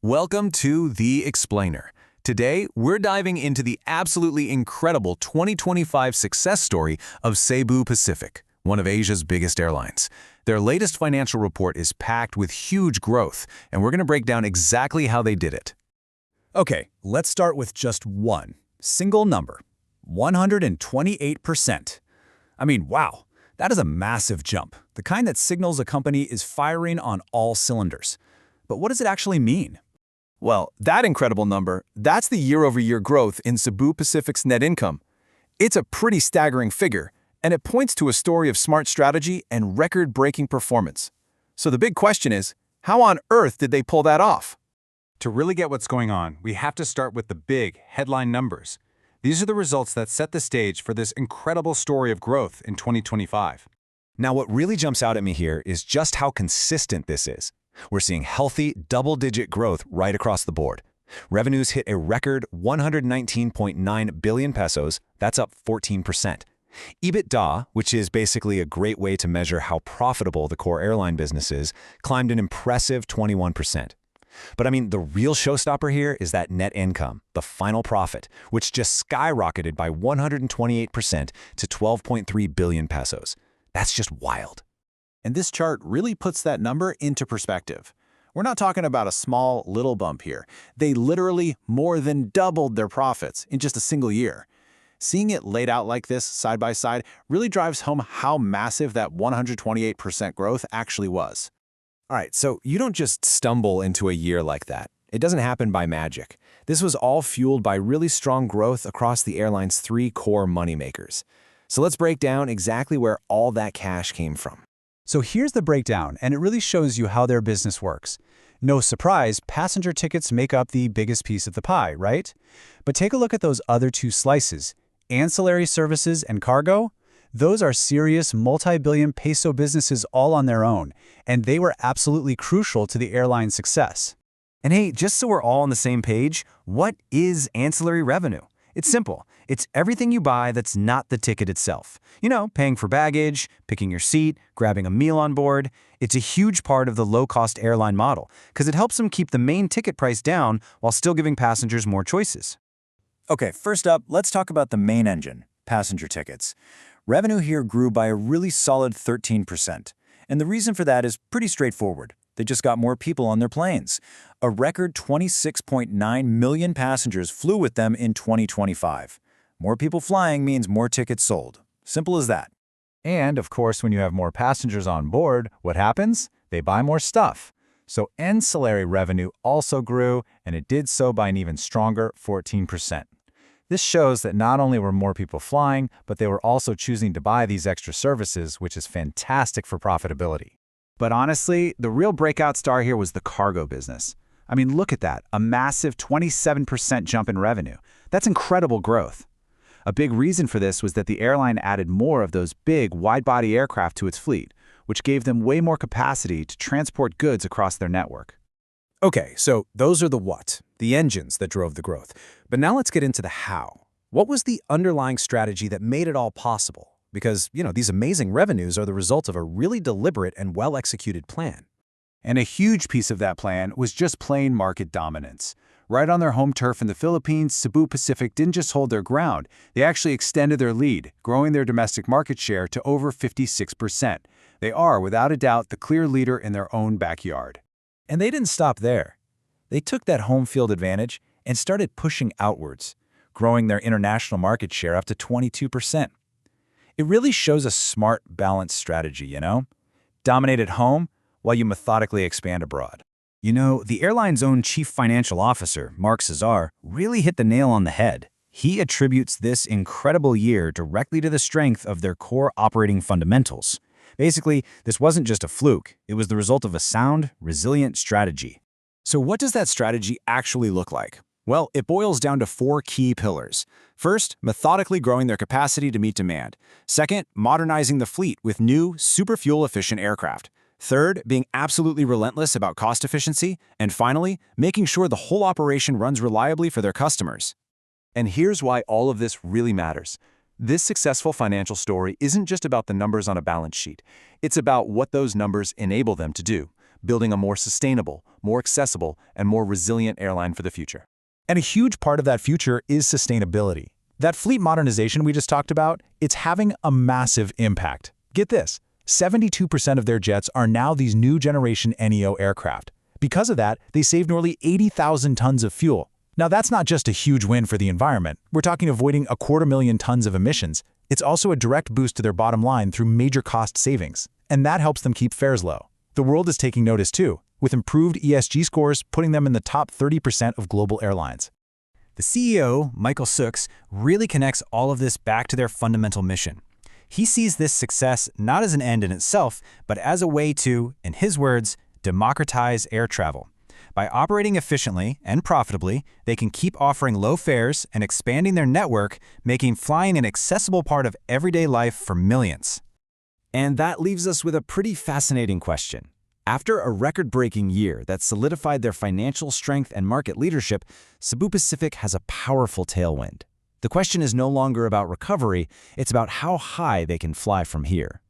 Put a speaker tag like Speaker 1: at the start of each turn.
Speaker 1: Welcome to The Explainer. Today, we're diving into the absolutely incredible 2025 success story of Cebu Pacific, one of Asia's biggest airlines. Their latest financial report is packed with huge growth, and we're going to break down exactly how they did it.
Speaker 2: Okay, let's start with just one single number, 128%. I mean, wow, that is a massive jump, the kind that signals a company is firing on all cylinders. But what does it actually mean?
Speaker 1: Well, that incredible number, that's the year-over-year growth in Cebu Pacific's net income. It's a pretty staggering figure, and it points to a story of smart strategy and record-breaking performance. So the big question is, how on earth did they pull that off?
Speaker 3: To really get what's going on, we have to start with the big headline numbers. These are the results that set the stage for this incredible story of growth in 2025.
Speaker 2: Now, what really jumps out at me here is just how consistent this is. We're seeing healthy, double-digit growth right across the board. Revenues hit a record 119.9 billion pesos, that's up 14%. EBITDA, which is basically a great way to measure how profitable the core airline business is, climbed an impressive 21%. But I mean, the real showstopper here is that net income, the final profit, which just skyrocketed by 128% to 12.3 billion pesos. That's just wild.
Speaker 4: And this chart really puts that number into perspective. We're not talking about a small little bump here. They literally more than doubled their profits in just a single year. Seeing it laid out like this side by side really drives home how massive that 128% growth actually was.
Speaker 5: All right, so you don't just stumble into a year like that. It doesn't happen by magic. This was all fueled by really strong growth across the airline's three core moneymakers. So let's break down exactly where all that cash came from.
Speaker 6: So here's the breakdown, and it really shows you how their business works. No surprise, passenger tickets make up the biggest piece of the pie, right? But take a look at those other two slices. Ancillary services and cargo. Those are serious multi-billion peso businesses all on their own, and they were absolutely crucial to the airline's success.
Speaker 5: And hey, just so we're all on the same page, what is ancillary revenue? It's simple. It's everything you buy that's not the ticket itself. You know, paying for baggage, picking your seat, grabbing a meal on board. It's a huge part of the low-cost airline model because it helps them keep the main ticket price down while still giving passengers more choices.
Speaker 2: Okay, first up, let's talk about the main engine, passenger tickets. Revenue here grew by a really solid 13%. And the reason for that is pretty straightforward. They just got more people on their planes. A record 26.9 million passengers flew with them in 2025. More people flying means more tickets sold. Simple as that.
Speaker 3: And, of course, when you have more passengers on board, what happens? They buy more stuff. So ancillary revenue also grew, and it did so by an even stronger 14%. This shows that not only were more people flying, but they were also choosing to buy these extra services, which is fantastic for profitability.
Speaker 6: But honestly, the real breakout star here was the cargo business. I mean, look at that, a massive 27% jump in revenue. That's incredible growth. A big reason for this was that the airline added more of those big, wide-body aircraft to its fleet, which gave them way more capacity to transport goods across their network.
Speaker 5: Okay, so those are the what, the engines that drove the growth. But now let's get into the how. What was the underlying strategy that made it all possible? Because, these amazing revenues are the result of a really deliberate and well-executed plan.
Speaker 6: And a huge piece of that plan was just plain market dominance. Right on their home turf in the Philippines, Cebu Pacific didn't just hold their ground, they actually extended their lead, growing their domestic market share to over 56%. They are, without a doubt, the clear leader in their own backyard.
Speaker 2: And they didn't stop there. They took that home field advantage and started pushing outwards, growing their international market share up to 22%. It really shows a smart, balanced strategy, Dominate at home while you methodically expand abroad. The airline's own chief financial officer, Mark Cesar, really hit the nail on the head. He attributes this incredible year directly to the strength of their core operating fundamentals. Basically, this wasn't just a fluke. It was the result of a sound, resilient strategy.
Speaker 5: So what does that strategy actually look like? Well, it boils down to four key pillars. First, methodically growing their capacity to meet demand. Second, modernizing the fleet with new, super fuel-efficient aircraft. Third, being absolutely relentless about cost efficiency. And finally, making sure the whole operation runs reliably for their customers.
Speaker 3: And here's why all of this really matters. This successful financial story isn't just about the numbers on a balance sheet. It's about what those numbers enable them to do.
Speaker 1: building a more sustainable, more accessible, and more resilient airline for the future.
Speaker 2: And a huge part of that future is sustainability. That fleet modernization we just talked about, it's having a massive impact. Get this, 72% of their jets are now these new generation NEO aircraft. Because of that, they save nearly 80,000 tons of fuel. Now that's not just a huge win for the environment. We're talking avoiding 250,000 tons of emissions. It's also a direct boost to their bottom line through major cost savings. And that helps them keep fares low. The world is taking notice too, with improved ESG scores putting them in the top 30% of global airlines.
Speaker 5: The CEO, Michael Sooks, really connects all of this back to their fundamental mission. He sees this success not as an end in itself, but as a way to, in his words, democratize air travel. By operating efficiently and profitably, they can keep offering low fares and expanding their network, making flying an accessible part of everyday life for millions.
Speaker 3: And that leaves us with a pretty fascinating question. After a record-breaking year that solidified their financial strength and market leadership, Cebu Pacific has a powerful tailwind. The question is no longer about recovery, it's about how high they can fly from here.